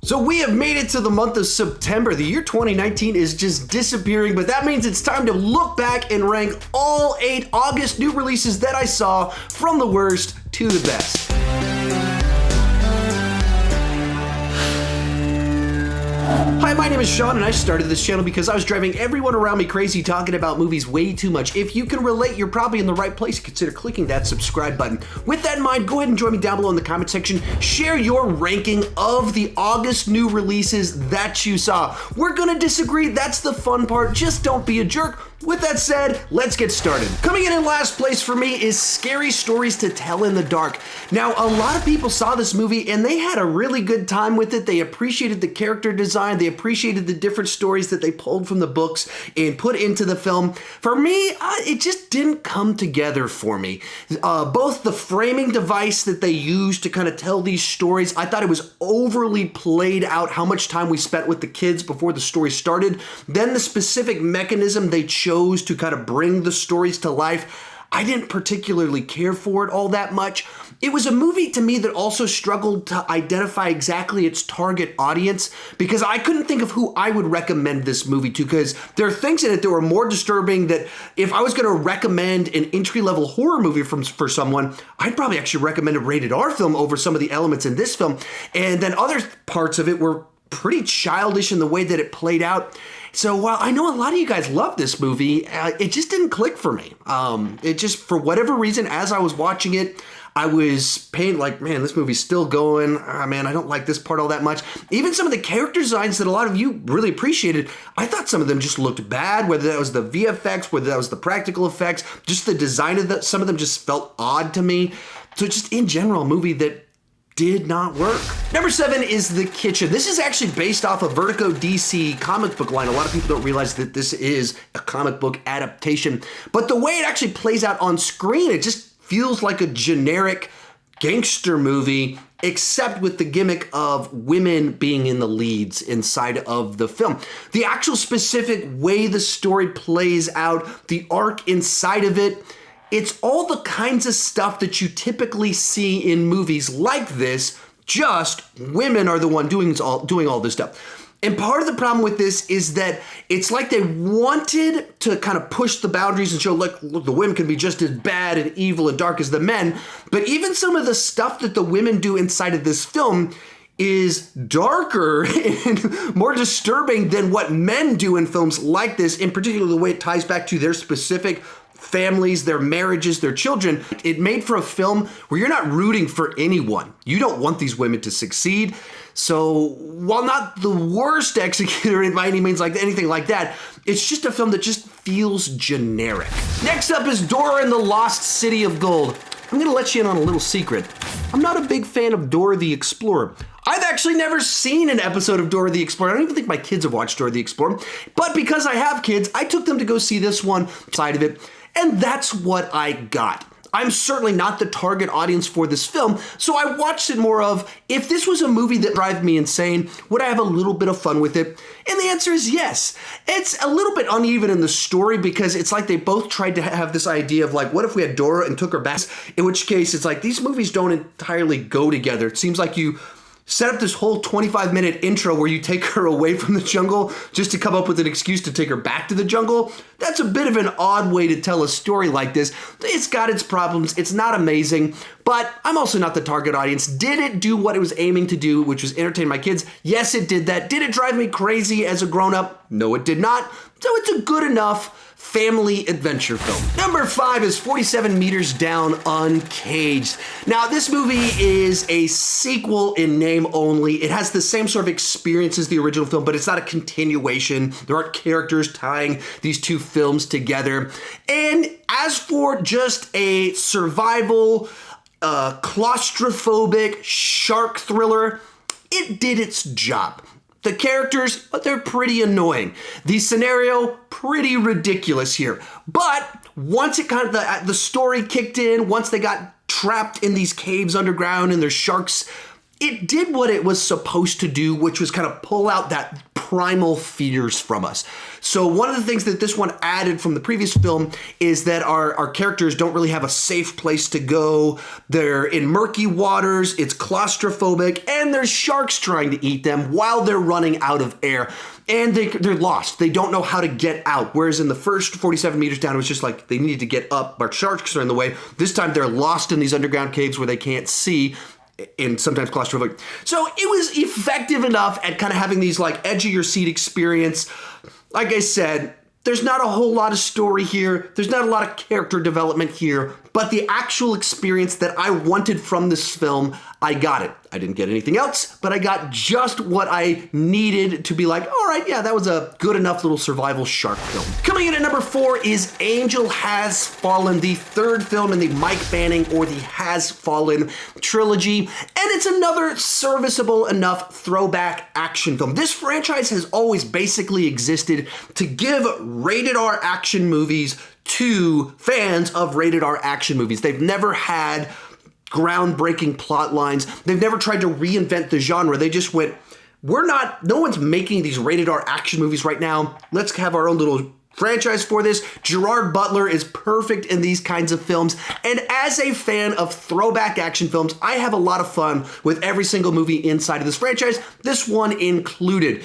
So we have made it to the month of September. The year 2019 is just disappearing, but that means it's time to look back and rank all 8 August new releases that I saw from the worst to the best. Hi, my name is Sean, and I started this channel because I was driving everyone around me crazy talking about movies way too much. If you can relate, you're probably in the right place. Consider clicking that subscribe button. With that in mind, go ahead and join me down below in the comment section. Share your ranking of the August new releases that you saw. We're gonna disagree, that's the fun part. Just don't be a jerk. With that said, let's get started. Coming in last place for me is Scary Stories to Tell in the Dark. Now, a lot of people saw this movie and they had a really good time with it. They appreciated the character design. They appreciated the different stories that they pulled from the books and put into the film. For me, it just didn't come together for me. Both the framing device that they used to kind of tell these stories, I thought it was overly played out how much time we spent with the kids before the story started. Then the specific mechanism they chose to kind of bring the stories to life, I didn't particularly care for it all that much. It was a movie to me that also struggled to identify exactly its target audience because I couldn't think of who I would recommend this movie to, because there are things in it that were more disturbing that if I was going to recommend an entry-level horror movie for someone, I'd probably actually recommend a rated R film over some of the elements in this film. And then other parts of it were pretty childish in the way that it played out. So while I know a lot of you guys love this movie, it just didn't click for me. It just, for whatever reason, as I was watching it, I was paying like, man, this movie's still going. Man, I don't like this part all that much. Even some of the character designs that a lot of you really appreciated, I thought some of them just looked bad, whether that was the VFX, whether that was the practical effects, just the design of some of them just felt odd to me. So just in general, a movie that did not work. Number 7 is The Kitchen. This is actually based off a Vertigo DC comic book line. A lot of people don't realize that this is a comic book adaptation, but the way it actually plays out on screen, it just feels like a generic gangster movie, except with the gimmick of women being in the leads inside of the film. The actual specific way the story plays out, the arc inside of it, it's all the kinds of stuff that you typically see in movies like this, just women are the one doing all this stuff. And part of the problem with this is that it's like they wanted to kind of push the boundaries and show, look, the women can be just as bad and evil and dark as the men. But even some of the stuff that the women do inside of this film is darker and more disturbing than what men do in films like this, in particular the way it ties back to their specific families, their marriages, their children. It made for a film where you're not rooting for anyone. You don't want these women to succeed. So while not the worst executor by any means, like anything like that, it's just a film that just feels generic. Next up is Dora and the Lost City of Gold. I'm gonna let you in on a little secret. I'm not a big fan of Dora the Explorer. I've actually never seen an episode of Dora the Explorer. I don't even think my kids have watched Dora the Explorer. But because I have kids, I took them to go see this one side of it. And that's what I got. I'm certainly not the target audience for this film, so I watched it more of, if this was a movie that drive me insane, would I have a little bit of fun with it? And the answer is yes. It's a little bit uneven in the story because it's like they both tried to have this idea of like, what if we had Dora and took her back? In which case, it's like these movies don't entirely go together. It seems like you set up this whole 25-minute intro where you take her away from the jungle just to come up with an excuse to take her back to the jungle. That's a bit of an odd way to tell a story like this. It's got its problems. It's not amazing, but I'm also not the target audience. Did it do what it was aiming to do, which was entertain my kids? Yes, it did that. Did it drive me crazy as a grown-up? No, it did not. So it's a good enough family adventure film. Number 5 is 47 Meters Down, Uncaged. Now, this movie is a sequel in name only. It has the same sort of experience as the original film, but it's not a continuation. There aren't characters tying these two films together. And as for just a survival, claustrophobic shark thriller, it did its job. The characters, they're pretty annoying. The scenario, pretty ridiculous here. But once it kind of, the story kicked in, once they got trapped in these caves underground and there's sharks, it did what it was supposed to do, which was kind of pull out that primal fears from us. So one of the things that this one added from the previous film is that our characters don't really have a safe place to go. They're in murky waters, it's claustrophobic, and there's sharks trying to eat them while they're running out of air. And they're lost. They don't know how to get out. Whereas in the first 47 meters down, it was just like they needed to get up, but sharks are in the way. This time they're lost in these underground caves where they can't see, and sometimes claustrophobic. So it was effective enough at kind of having these like edge of your seat experience. Like I said, there's not a whole lot of story here. There's not a lot of character development here, but the actual experience that I wanted from this film, I got it. I didn't get anything else, but I got just what I needed to be like, all right, yeah, that was a good enough little survival shark film. Coming in at number 4 is Angel Has Fallen, the third film in the Mike Banning or the Has Fallen trilogy, and it's another serviceable enough throwback action film. This franchise has always basically existed to give rated R action movies to fans of rated R action movies. They've never had groundbreaking plot lines. They've never tried to reinvent the genre. They just went, no one's making these rated R action movies right now. Let's have our own little franchise for this. Gerard Butler is perfect in these kinds of films. And as a fan of throwback action films, I have a lot of fun with every single movie inside of this franchise, this one included.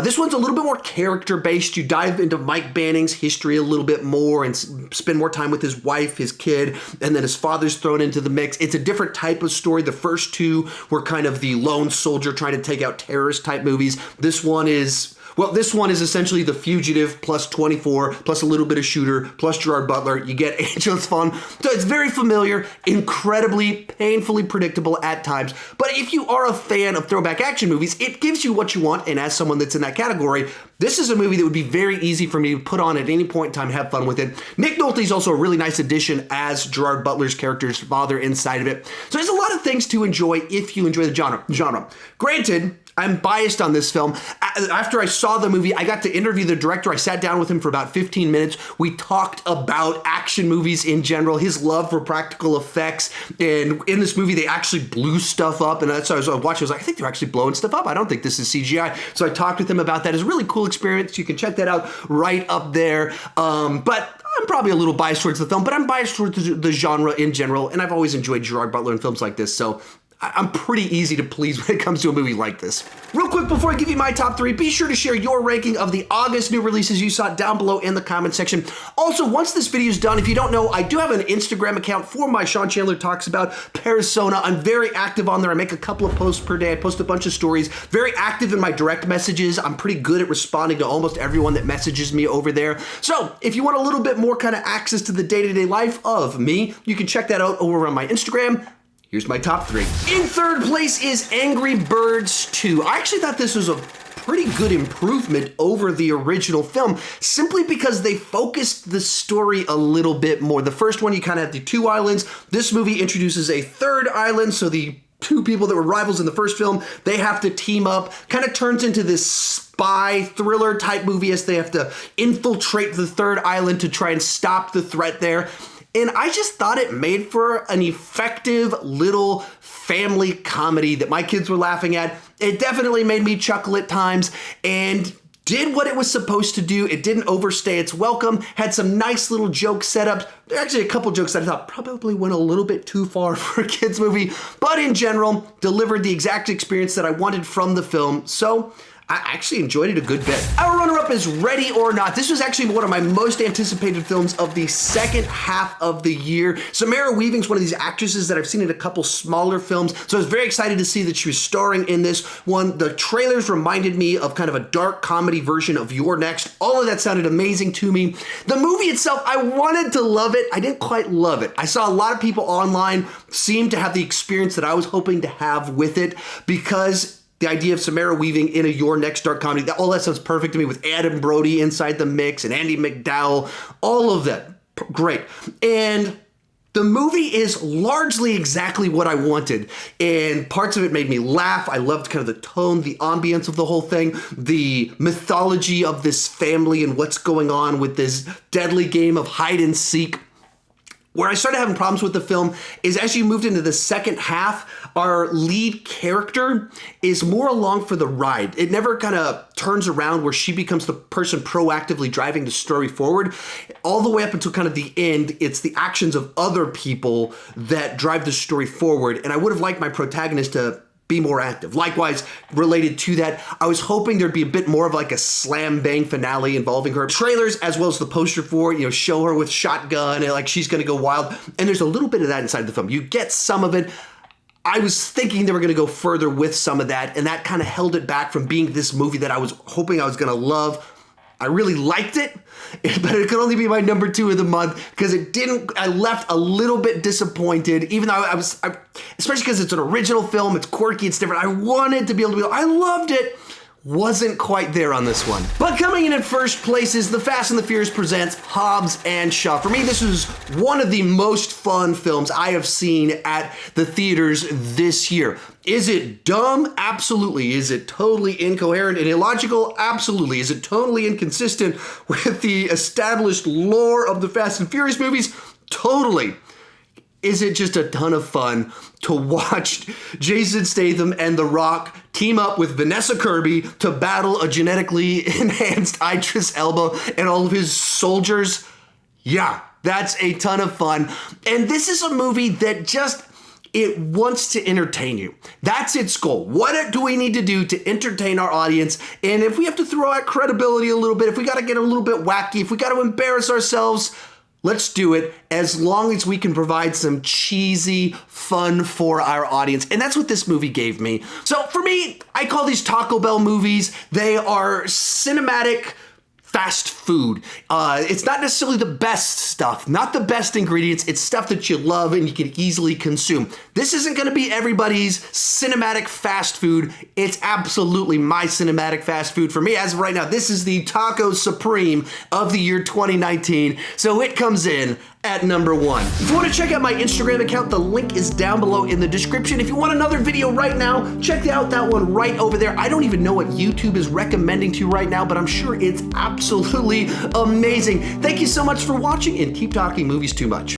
This one's a little bit more character-based. You dive into Mike Banning's history a little bit more and spend more time with his wife, his kid, and then his father's thrown into the mix. It's a different type of story. The first two were kind of the lone soldier trying to take out terrorist type movies. This one is essentially The Fugitive plus 24 plus a little bit of Shooter plus Gerard Butler. You get Angel Has Fallen. So it's very familiar, incredibly painfully predictable at times. But if you are a fan of throwback action movies, it gives you what you want. And as someone that's in that category, this is a movie that would be very easy for me to put on at any point in time, have fun with it. Nick Nolte's also a really nice addition as Gerard Butler's character's father inside of it. So there's a lot of things to enjoy if you enjoy the genre. Granted, I'm biased on this film. After I saw the movie, I got to interview the director. I sat down with him for about 15 minutes. We talked about action movies in general, his love for practical effects. And in this movie, they actually blew stuff up. And that's why I was watching. I was like, I think they're actually blowing stuff up. I don't think this is CGI. So I talked with him about that. It's a really cool experience. You can check that out right up there. But I'm probably a little biased towards the film, but I'm biased towards the genre in general. And I've always enjoyed Gerard Butler in films like this. So I'm pretty easy to please when it comes to a movie like this. Real quick, before I give you my top 3, be sure to share your ranking of the August new releases you saw down below in the comment section. Also, once this video is done, if you don't know, I do have an Instagram account for my Sean Chandler Talks About persona. I'm very active on there. I make a couple of posts per day. I post a bunch of stories. Very active in my direct messages. I'm pretty good at responding to almost everyone that messages me over there. So if you want a little bit more kind of access to the day-to-day life of me, you can check that out over on my Instagram. Here's my top 3. In third place is Angry Birds 2. I actually thought this was a pretty good improvement over the original film, simply because they focused the story a little bit more. The first one, you kind of had the 2 islands. This movie introduces a third island, so the 2 people that were rivals in the first film, they have to team up. Kind of turns into this spy thriller type movie as they have to infiltrate the third island to try and stop the threat there. And I just thought it made for an effective little family comedy that my kids were laughing at. It definitely made me chuckle at times and did what it was supposed to do. It didn't overstay its welcome, had some nice little joke setups. There are actually a couple jokes that I thought probably went a little bit too far for a kid's movie, but in general, delivered the exact experience that I wanted from the film. So I actually enjoyed it a good bit. Our runner-up is Ready or Not. This was actually one of my most anticipated films of the second half of the year. Samara Weaving's one of these actresses that I've seen in a couple smaller films, so I was very excited to see that she was starring in this one. The trailers reminded me of kind of a dark comedy version of You're Next. All of that sounded amazing to me. The movie itself, I wanted to love it. I didn't quite love it. I saw a lot of people online seem to have the experience that I was hoping to have with it, because the idea of Samara Weaving in a Your Next dark comedy, all that sounds perfect to me, with Adam Brody inside the mix and Andy McDowell, all of that, great. And the movie is largely exactly what I wanted, and parts of it made me laugh. I loved kind of the tone, the ambience of the whole thing, the mythology of this family and what's going on with this deadly game of hide and seek. Where I started having problems with the film is as you moved into the second half, our lead character is more along for the ride. It never kind of turns around where she becomes the person proactively driving the story forward. All the way up until kind of the end, it's the actions of other people that drive the story forward. And I would have liked my protagonist to be more active. Likewise, related to that, I was hoping there'd be a bit more of like a slam bang finale involving her. Trailers, as well as the poster for it, show her with shotgun and like she's gonna go wild. And there's a little bit of that inside the film. You get some of it. I was thinking they were gonna go further with some of that, and that kind of held it back from being this movie that I was hoping I was gonna love. I really liked it, but it could only be my number 2 of the month because I left a little bit disappointed, even though especially because it's an original film, it's quirky, it's different. I wanted to be able to I loved it. Wasn't quite there on this one. But coming in at first place is The Fast and the Furious presents Hobbs and Shaw. For me, this was one of the most fun films I have seen at the theaters this year. Is it dumb? Absolutely. Is it totally incoherent and illogical? Absolutely. Is it totally inconsistent with the established lore of the Fast and Furious movies? Totally. Is it just a ton of fun to watch Jason Statham and The Rock team up with Vanessa Kirby to battle a genetically enhanced Idris Elba and all of his soldiers? Yeah, that's a ton of fun. And this is a movie that it wants to entertain you. That's its goal. What do we need to do to entertain our audience? And if we have to throw out credibility a little bit, if we got to get a little bit wacky, if we got to embarrass ourselves, let's do it, as long as we can provide some cheesy fun for our audience. And that's what this movie gave me. So for me, I call these Taco Bell movies. They are cinematic fast food. It's not necessarily the best stuff, not the best ingredients. It's stuff that you love and you can easily consume. This isn't going to be everybody's cinematic fast food. It's absolutely my cinematic fast food. For me, as of right now, this is the Taco Supreme of the year 2019. So it comes in at number 1. If you want to check out my Instagram account, the link is down below in the description. If you want another video right now, check out that one right over there. I don't even know what YouTube is recommending to you right now, but I'm sure it's absolutely amazing. Thank you so much for watching, and keep talking movies too much.